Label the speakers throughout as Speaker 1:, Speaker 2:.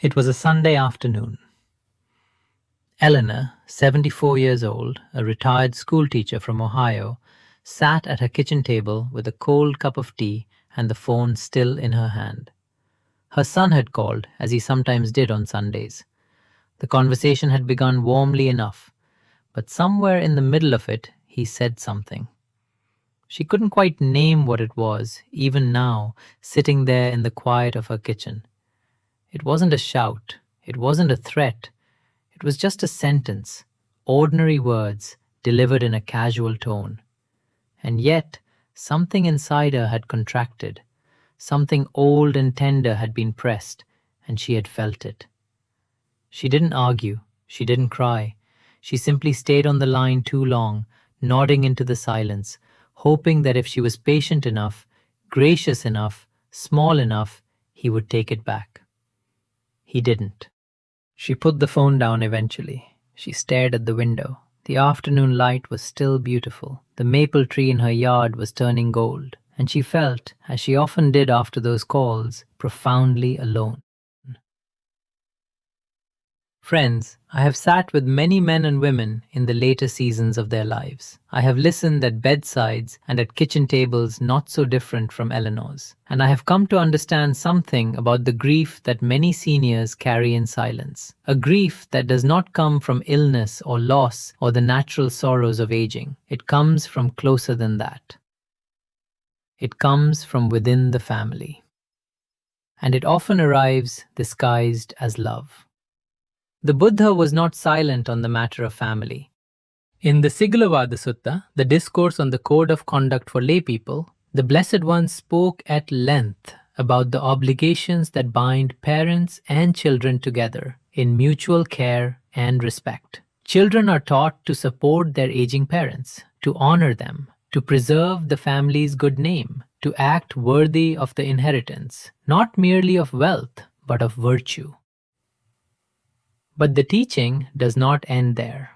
Speaker 1: It was a Sunday afternoon. Eleanor, 74 years old, a retired schoolteacher from Ohio, sat at her kitchen table with a cold cup of tea and the phone still in her hand. Her son had called, as he sometimes did on Sundays. The conversation had begun warmly enough, but somewhere in the middle of it, he said something. She couldn't quite name what it was, even now, sitting there in the quiet of her kitchen. It wasn't a shout. It wasn't a threat. It was just a sentence, ordinary words delivered in a casual tone. And yet, something inside her had contracted. Something old and tender had been pressed, and she had felt it. She didn't argue. She didn't cry. She simply stayed on the line too long, nodding into the silence, hoping that if she was patient enough, gracious enough, small enough, he would take it back. He didn't. She put the phone down eventually. She stared at the window. The afternoon light was still beautiful. The maple tree in her yard was turning gold, and she felt, as she often did after those calls, profoundly alone. Friends, I have sat with many men and women in the later seasons of their lives. I have listened at bedsides and at kitchen tables not so different from Eleanor's, and I have come to understand something about the grief that many seniors carry in silence. A grief that does not come from illness or loss or the natural sorrows of aging. It comes from closer than that. It comes from within the family. And it often arrives disguised as love. The Buddha was not silent on the matter of family. In the Siglavada Sutta, the discourse on the code of conduct for laypeople, the Blessed One spoke at length about the obligations that bind parents and children together in mutual care and respect. Children are taught to support their aging parents, to honor them, to preserve the family's good name, to act worthy of the inheritance, not merely of wealth, but of virtue. But the teaching does not end there.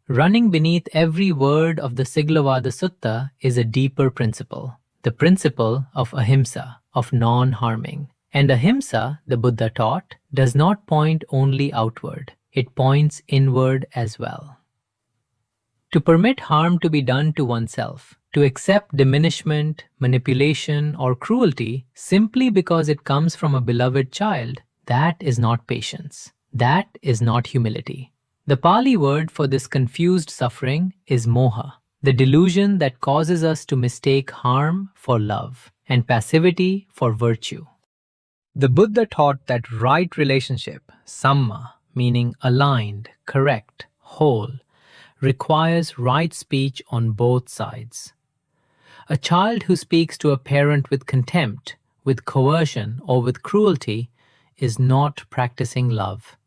Speaker 1: Running beneath every word of the Siglavada Sutta is a deeper principle, the principle of ahimsa, of non-harming. And ahimsa, the Buddha taught, does not point only outward, it points inward as well. To permit harm to be done to oneself, to accept diminishment, manipulation, or cruelty simply because it comes from a beloved child, that is not patience. That is not humility. The Pali word for this confused suffering is moha, the delusion that causes us to mistake harm for love and passivity for virtue. The Buddha taught that right relationship, samma, meaning aligned, correct, whole, requires right speech on both sides. A child who speaks to a parent with contempt, with coercion, or with cruelty is not practicing love.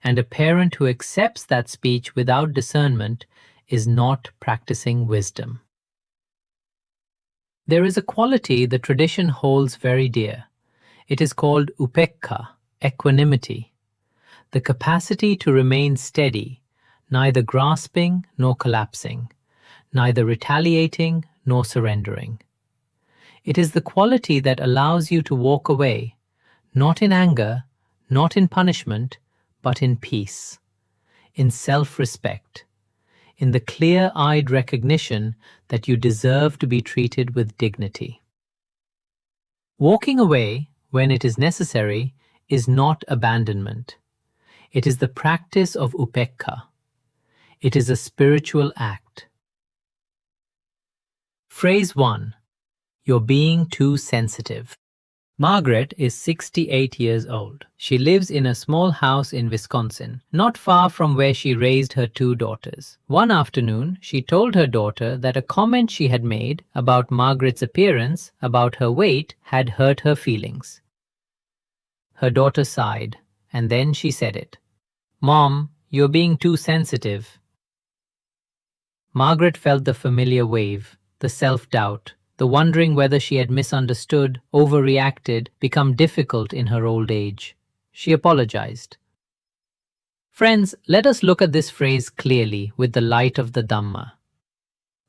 Speaker 1: And a parent who accepts that speech without discernment is not practicing wisdom. There is a quality the tradition holds very dear. It is called upekkha, equanimity, the capacity to remain steady, neither grasping nor collapsing, neither retaliating nor surrendering. It is the quality that allows you to walk away, not in anger, not in punishment, but in peace, in self-respect, in the clear-eyed recognition that you deserve to be treated with dignity. Walking away, when it is necessary, is not abandonment. It is the practice of upekkha. It is a spiritual act. Phrase 1. You're being too sensitive. Margaret is 68 years old. She lives in a small house in Wisconsin, not far from where she raised her 2 daughters. One afternoon, she told her daughter that a comment she had made about Margaret's appearance, about her weight, had hurt her feelings. Her daughter sighed, and then she said it. "Mom, you're being too sensitive." Margaret felt the familiar wave, the self-doubt, the wondering whether she had misunderstood, overreacted, become difficult in her old age. She apologized. Friends, let us look at this phrase clearly with the light of the Dhamma.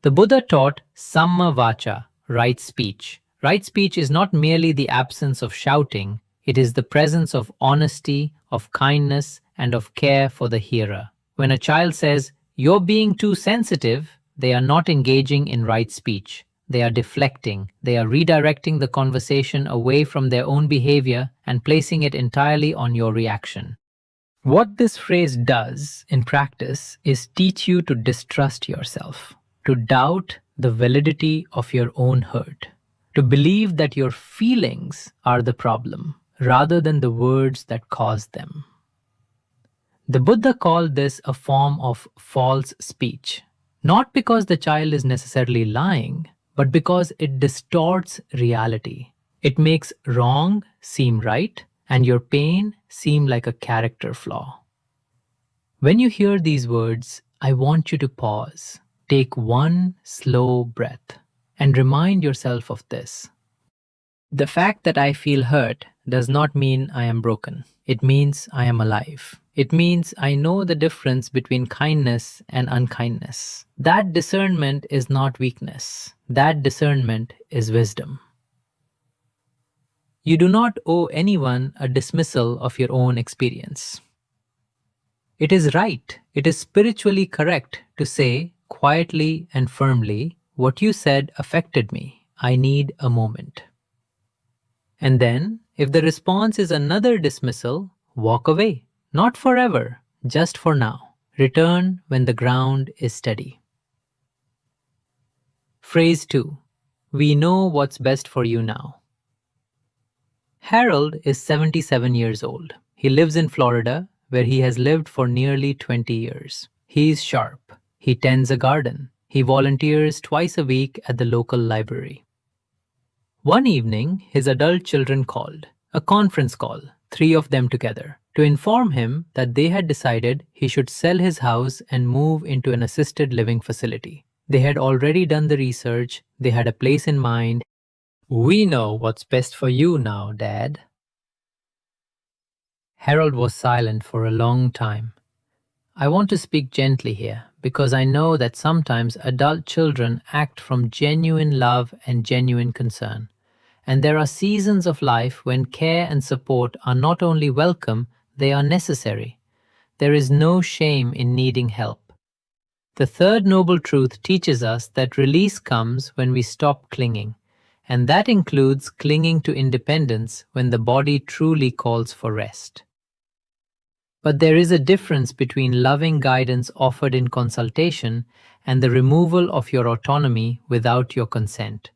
Speaker 1: The Buddha taught samma vacha, right speech. Right speech is not merely the absence of shouting, It is the presence of honesty, of kindness, and of care for the hearer. When a child says, "You're being too sensitive," they are not engaging in right speech. They are deflecting. They are redirecting the conversation away from their own behavior and placing it entirely on your reaction. What this phrase does in practice is teach you to distrust yourself, to doubt the validity of your own hurt, to believe that your feelings are the problem rather than the words that cause them. The Buddha called this a form of false speech, not because the child is necessarily lying, but because it distorts reality. It makes wrong seem right and your pain seem like a character flaw. When you hear these words, I want you to pause, take one slow breath, and remind yourself of this. The fact that I feel hurt does not mean I am broken. It means I am alive. It means I know the difference between kindness and unkindness. That discernment is not weakness. That discernment is wisdom. You do not owe anyone a dismissal of your own experience. It is right, it is spiritually correct to say quietly and firmly, "What you said affected me. I need a moment." And then, if the response is another dismissal, walk away. Not forever, just for now. Return when the ground is steady. Phrase 2. We know what's best for you now. Harold is 77 years old. He lives in Florida, where he has lived for nearly 20 years. He is sharp. He tends a garden. He volunteers twice a week at the local library. One evening, his adult children called, a conference call, 3 of them together, to inform him that they had decided he should sell his house and move into an assisted living facility. They had already done the research, they had a place in mind. "We know what's best for you now, Dad." Harold was silent for a long time. I want to speak gently here because I know that sometimes adult children act from genuine love and genuine concern. And there are seasons of life when care and support are not only welcome, they are necessary. There is no shame in needing help. The third noble truth teaches us that release comes when we stop clinging, and that includes clinging to independence when the body truly calls for rest. But there is a difference between loving guidance offered in consultation and the removal of your autonomy without your consent.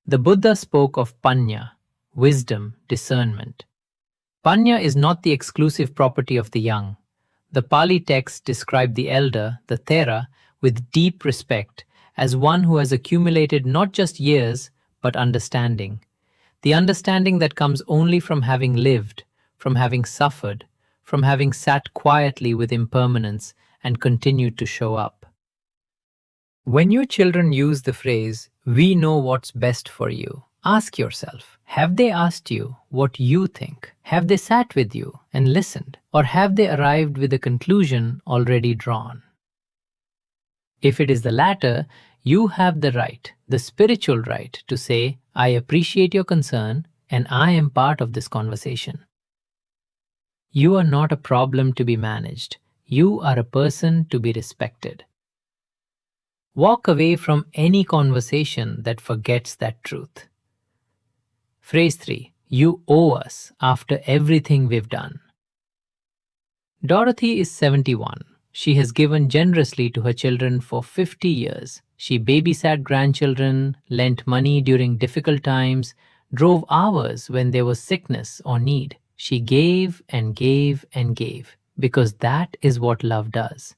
Speaker 1: The Buddha spoke of panya, wisdom, discernment. Panya is not the exclusive property of the young. The Pali text described the elder, the Thera, with deep respect as one who has accumulated not just years, but understanding. The understanding that comes only from having lived, from having suffered, from having sat quietly with impermanence and continued to show up. When your children use the phrase, "We know what's best for you," ask yourself, have they asked you what you think? Have they sat with you and listened? Or have they arrived with a conclusion already drawn? If it is the latter, you have the right, the spiritual right, to say, "I appreciate your concern and I am part of this conversation." You are not a problem to be managed. You are a person to be respected. Walk away from any conversation that forgets that truth. Phrase 3. You owe us after everything we've done. Dorothy is 71. She has given generously to her children for 50 years. She babysat grandchildren, lent money during difficult times, drove hours when there was sickness or need. She gave and gave and gave, because that is what love does.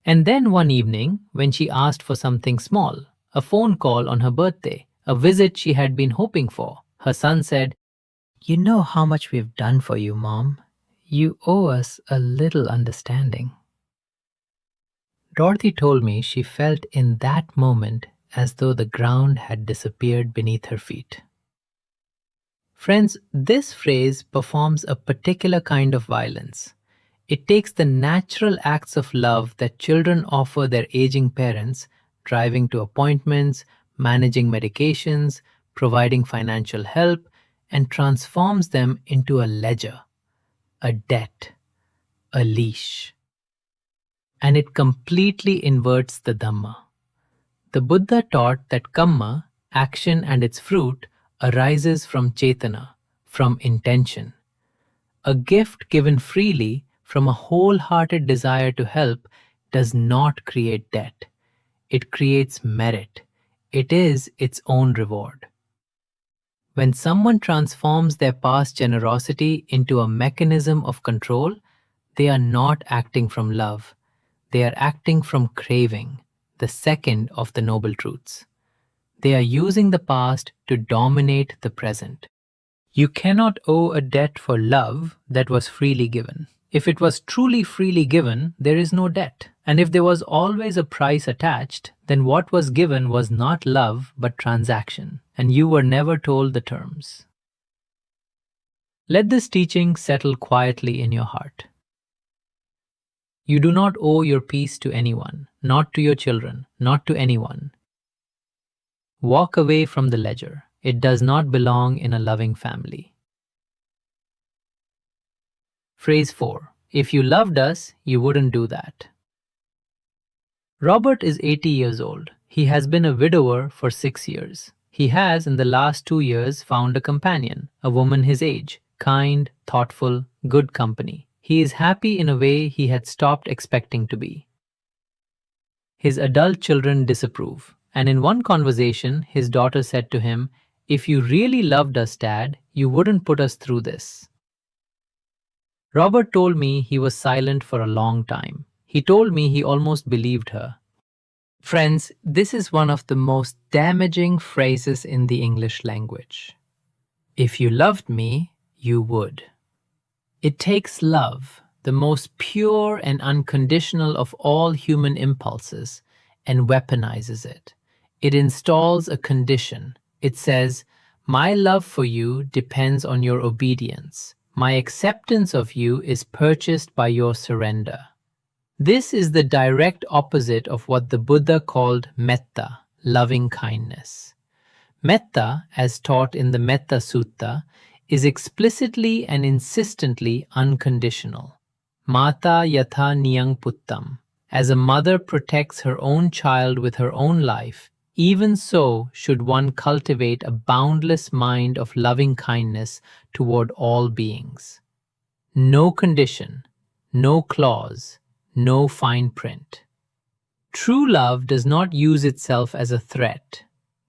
Speaker 1: And then one evening, when she asked for something small, a phone call on her birthday, a visit she had been hoping for, her son said, "You know how much we've done for you, Mom. You owe us a little understanding." Dorothy told me she felt in that moment as though the ground had disappeared beneath her feet. Friends, this phrase performs a particular kind of violence. It takes the natural acts of love that children offer their aging parents, driving to appointments, managing medications, providing financial help, and transforms them into a ledger, a debt, a leash. And it completely inverts the Dhamma. The Buddha taught that Kamma, action and its fruit, arises from Cetana, from intention. A gift given freely from a wholehearted desire to help does not create debt. It creates merit. It is its own reward. When someone transforms their past generosity into a mechanism of control, they are not acting from love. They are acting from craving, the second of the noble truths. They are using the past to dominate the present. You cannot owe a debt for love that was freely given. If it was truly freely given, there is no debt. And if there was always a price attached, then what was given was not love but transaction, and you were never told the terms. Let this teaching settle quietly in your heart. You do not owe your peace to anyone, not to your children, not to anyone. Walk away from the ledger. It does not belong in a loving family. Phrase 4. If you loved us, you wouldn't do that. Robert is 80 years old. He has been a widower for 6 years. He has, in the last 2 years, found a companion, a woman his age, kind, thoughtful, good company. He is happy in a way he had stopped expecting to be. His adult children disapprove, and in one conversation, his daughter said to him, "If you really loved us, Dad, you wouldn't put us through this." Robert told me he was silent for a long time. He told me he almost believed her. Friends, this is one of the most damaging phrases in the English language. If you loved me, you would. It takes love, the most pure and unconditional of all human impulses, and weaponizes it. It installs a condition. It says, "My love for you depends on your obedience. My acceptance of you is purchased by your surrender." This is the direct opposite of what the Buddha called metta, loving kindness. Metta, as taught in the Metta Sutta, is explicitly and insistently unconditional. Mata yatha niyang puttam. As a mother protects her own child with her own life, even so should one cultivate a boundless mind of loving kindness toward all beings. No condition, no clause, no fine print. True love does not use itself as a threat.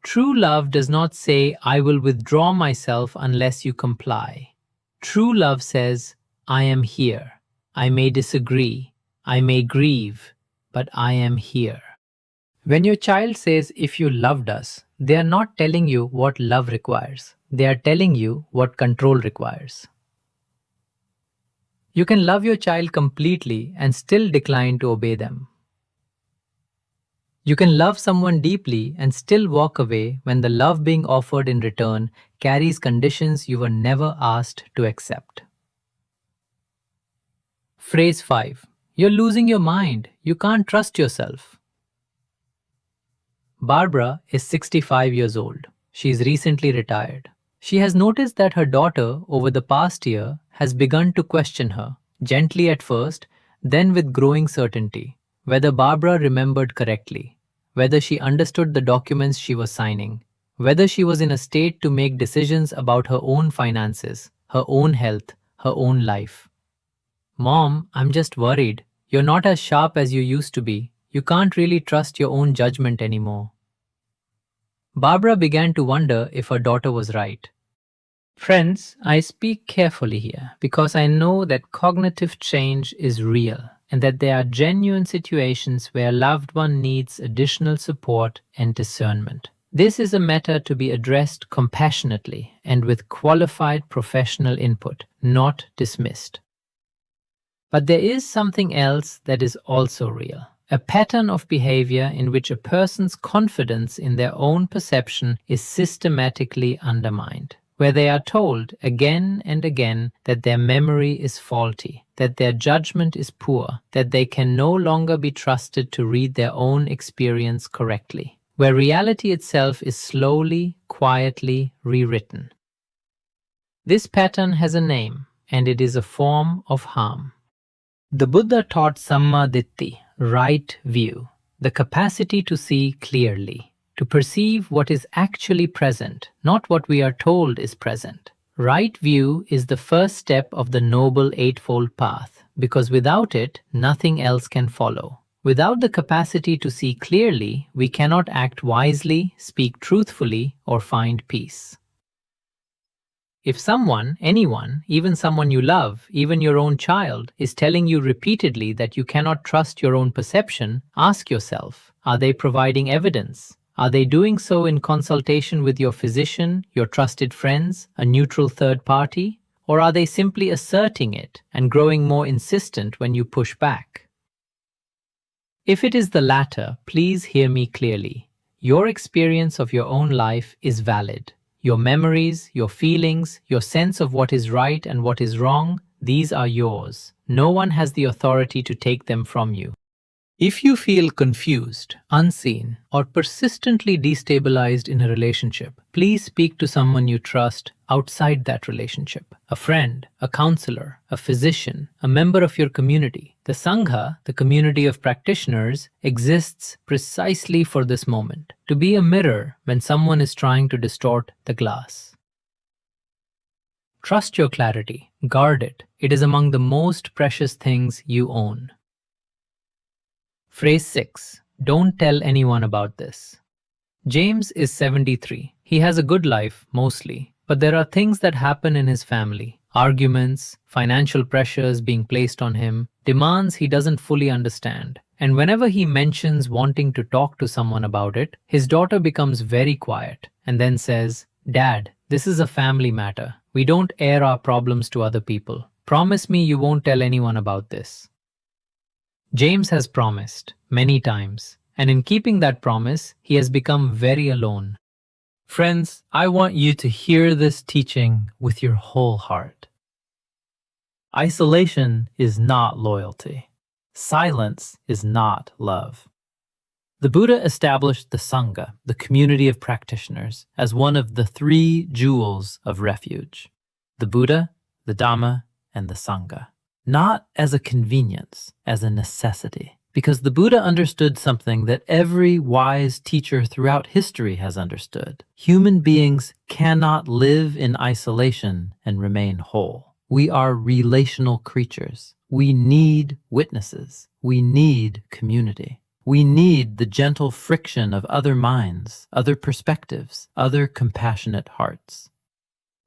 Speaker 1: True love does not say, "I will withdraw myself unless you comply." True love says, "I am here. I may disagree. I may grieve, but I am here." When your child says, "If you loved us," they are not telling you what love requires. They are telling you what control requires. You can love your child completely and still decline to obey them. You can love someone deeply and still walk away when the love being offered in return carries conditions you were never asked to accept. Phrase 5. You're losing your mind. You can't trust yourself. Barbara is 65 years old. She is recently retired. She has noticed that her daughter, over the past year, has begun to question her, gently at first, then with growing certainty, whether Barbara remembered correctly, whether she understood the documents she was signing, whether she was in a state to make decisions about her own finances, her own health, her own life. "Mom, I'm just worried. You're not as sharp as you used to be. You can't really trust your own judgment anymore." Barbara began to wonder if her daughter was right. Friends, I speak carefully here because I know that cognitive change is real and that there are genuine situations where a loved one needs additional support and discernment. This is a matter to be addressed compassionately and with qualified professional input, not dismissed. But there is something else that is also real. A pattern of behavior in which a person's confidence in their own perception is systematically undermined, where they are told again and again that their memory is faulty, that their judgment is poor, that they can no longer be trusted to read their own experience correctly, where reality itself is slowly, quietly rewritten. This pattern has a name, and it is a form of harm. The Buddha taught Sammaditthi, right view, the capacity to see clearly, to perceive what is actually present, not what we are told is present. Right view is the first step of the Noble Eightfold Path, because without it, nothing else can follow. Without the capacity to see clearly, we cannot act wisely, speak truthfully, or find peace. If someone, anyone, even someone you love, even your own child, is telling you repeatedly that you cannot trust your own perception, ask yourself, are they providing evidence? Are they doing so in consultation with your physician, your trusted friends, a neutral third party? Or are they simply asserting it and growing more insistent when you push back? If it is the latter, please hear me clearly. Your experience of your own life is valid. Your memories, your feelings, your sense of what is right and what is wrong, these are yours. No one has the authority to take them from you. If you feel confused, unseen, or persistently destabilized in a relationship, please speak to someone you trust outside that relationship. A friend, a counselor, a physician, a member of your community. The Sangha, the community of practitioners, exists precisely for this moment, to be a mirror when someone is trying to distort the glass. Trust your clarity, guard it. It is among the most precious things you own. Phrase 6. Don't tell anyone about this. James is 73. He has a good life, mostly, but there are things that happen in his family. Arguments, financial pressures being placed on him, demands he doesn't fully understand. And whenever he mentions wanting to talk to someone about it, his daughter becomes very quiet and then says, "Dad, this is a family matter. We don't air our problems to other people. Promise me you won't tell anyone about this." James has promised many times, and in keeping that promise, he has become very alone. Friends, I want you to hear this teaching with your whole heart. Isolation is not loyalty. Silence is not love. The Buddha established the Sangha, the community of practitioners, as one of the 3 jewels of refuge: the Buddha, the Dhamma, and the Sangha. Not as a convenience, as a necessity. Because the Buddha understood something that every wise teacher throughout history has understood. Human beings cannot live in isolation and remain whole. We are relational creatures. We need witnesses. We need community. We need the gentle friction of other minds, other perspectives, other compassionate hearts.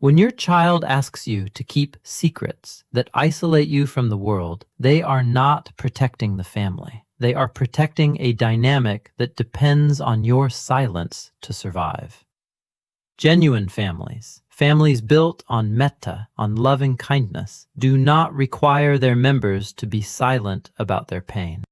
Speaker 1: When your child asks you to keep secrets that isolate you from the world, they are not protecting the family. They are protecting a dynamic that depends on your silence to survive. Genuine families, families built on metta, on loving kindness, do not require their members to be silent about their pain.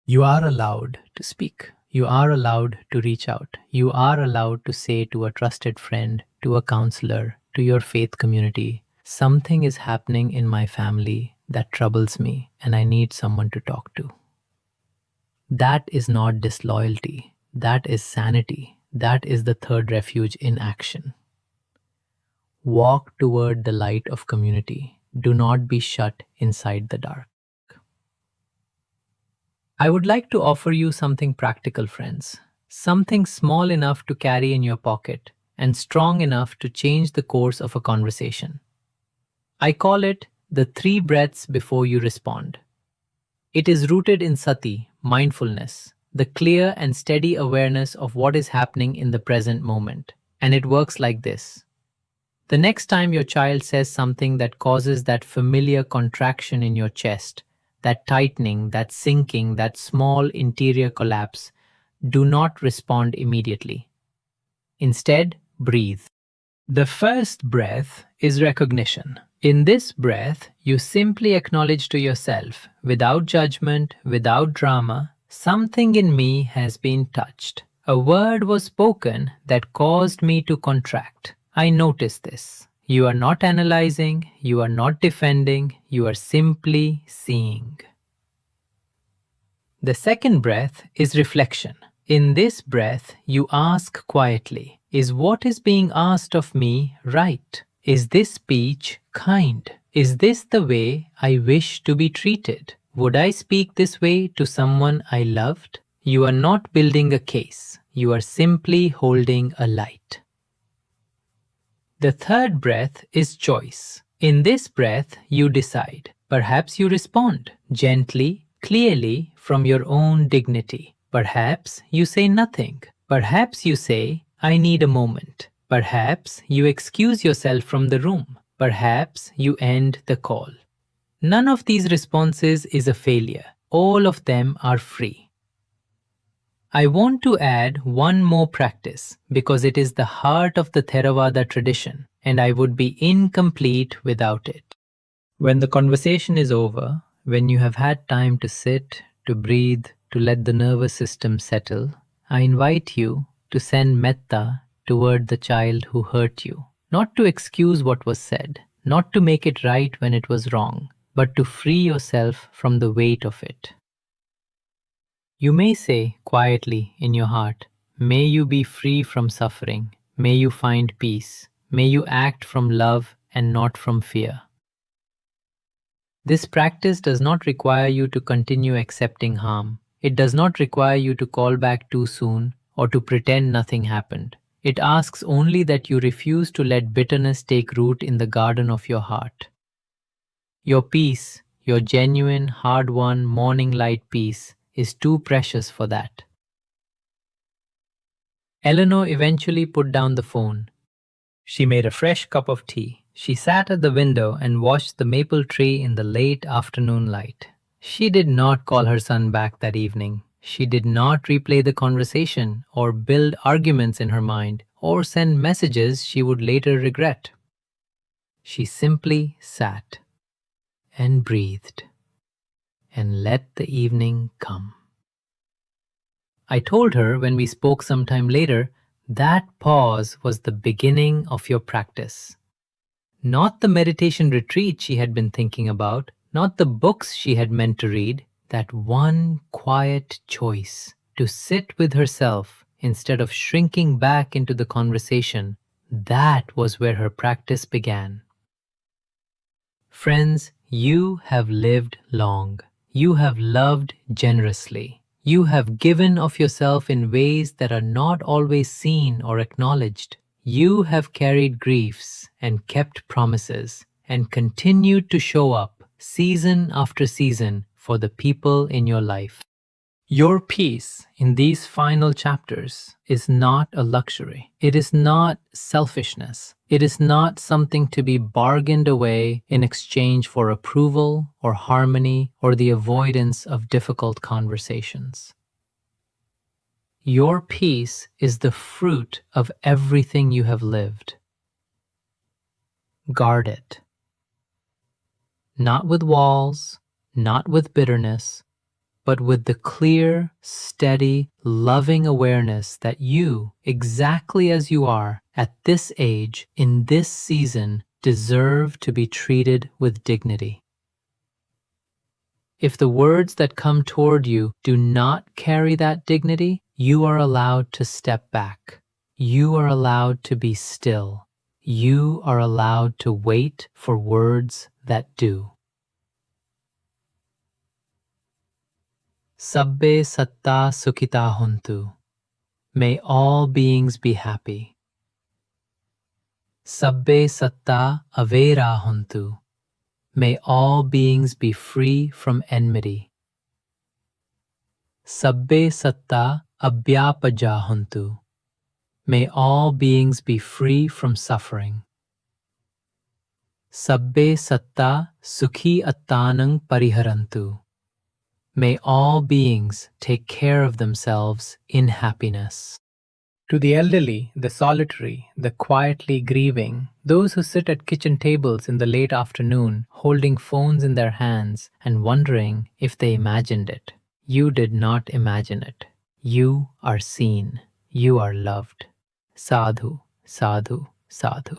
Speaker 1: You are allowed to speak. You are allowed to reach out. You are allowed to say to a trusted friend, to a counselor, to your faith community, something is happening in my family that troubles me and I need someone to talk to. That is not disloyalty. That is sanity. That is the third refuge in action. Walk toward the light of community. Do not be shut inside the dark. I would like to offer you something practical, friends. Something small enough to carry in your pocket and strong enough to change the course of a conversation. I call it the 3 breaths before you respond. It is rooted in sati, mindfulness, the clear and steady awareness of what is happening in the present moment. And it works like this. The next time your child says something that causes that familiar contraction in your chest, that tightening, that sinking, that small interior collapse, do not respond immediately. Instead, breathe. The first breath is recognition. In this breath, you simply acknowledge to yourself, without judgment, without drama, something in me has been touched. A word was spoken that caused me to contract. I notice this. You are not analyzing, you are not defending, you are simply seeing. The second breath is reflection. In this breath, you ask quietly, is what is being asked of me right? Is this speech kind? Is this the way I wish to be treated? Would I speak this way to someone I loved? You are not building a case. You are simply holding a light. The third breath is choice. In this breath, you decide. Perhaps you respond gently, clearly, from your own dignity. Perhaps you say nothing. Perhaps you say, I need a moment. Perhaps you excuse yourself from the room. Perhaps you end the call. None of these responses is a failure. All of them are free. I want to add one more practice because it is the heart of the Theravada tradition and I would be incomplete without it. When the conversation is over, when you have had time to sit, to breathe, to let the nervous system settle, I invite you to send metta toward the child who hurt you. Not to excuse what was said, not to make it right when it was wrong, but to free yourself from the weight of it. You may say quietly in your heart, may you be free from suffering, may you find peace, may you act from love and not from fear. This practice does not require you to continue accepting harm. It does not require you to call back too soon or to pretend nothing happened. It asks only that you refuse to let bitterness take root in the garden of your heart. Your peace, your genuine, hard-won, morning light peace, is too precious for that. Eleanor eventually put down the phone. She made a fresh cup of tea. She sat at the window and watched the maple tree in the late afternoon light. She did not call her son back that evening. She did not replay the conversation or build arguments in her mind or send messages she would later regret. She simply sat and breathed and let the evening come. I told her when we spoke sometime later, that pause was the beginning of your practice. Not the meditation retreat she had been thinking about, not the books she had meant to read, that one quiet choice to sit with herself instead of shrinking back into the conversation, that was where her practice began. Friends, you have lived long. You have loved generously. You have given of yourself in ways that are not always seen or acknowledged. You have carried griefs and kept promises and continued to show up season after season for the people in your life. Your peace in these final chapters is not a luxury. It is not selfishness. It is not something to be bargained away in exchange for approval or harmony or the avoidance of difficult conversations. Your peace is the fruit of everything you have lived. Guard it. Not with walls, not with bitterness, but with the clear, steady, loving awareness that you, exactly as you are, at this age, in this season, deserve to be treated with dignity. If the words that come toward you do not carry that dignity, you are allowed to step back. You are allowed to be still. You are allowed to wait for words that do. Sabbe satta sukhita huntu. May all beings be happy. Sabbe satta avera huntu. May all beings be free from enmity. Sabbe satta abhyapaja huntu. May all beings be free from suffering. Sabbe satta sukhi attanang pariharantu. May all beings take care of themselves in happiness. To the elderly, the solitary, the quietly grieving, those who sit at kitchen tables in the late afternoon, holding phones in their hands and wondering if they imagined it. You did not imagine it. You are seen. You are loved. Sadhu, sadhu, sadhu.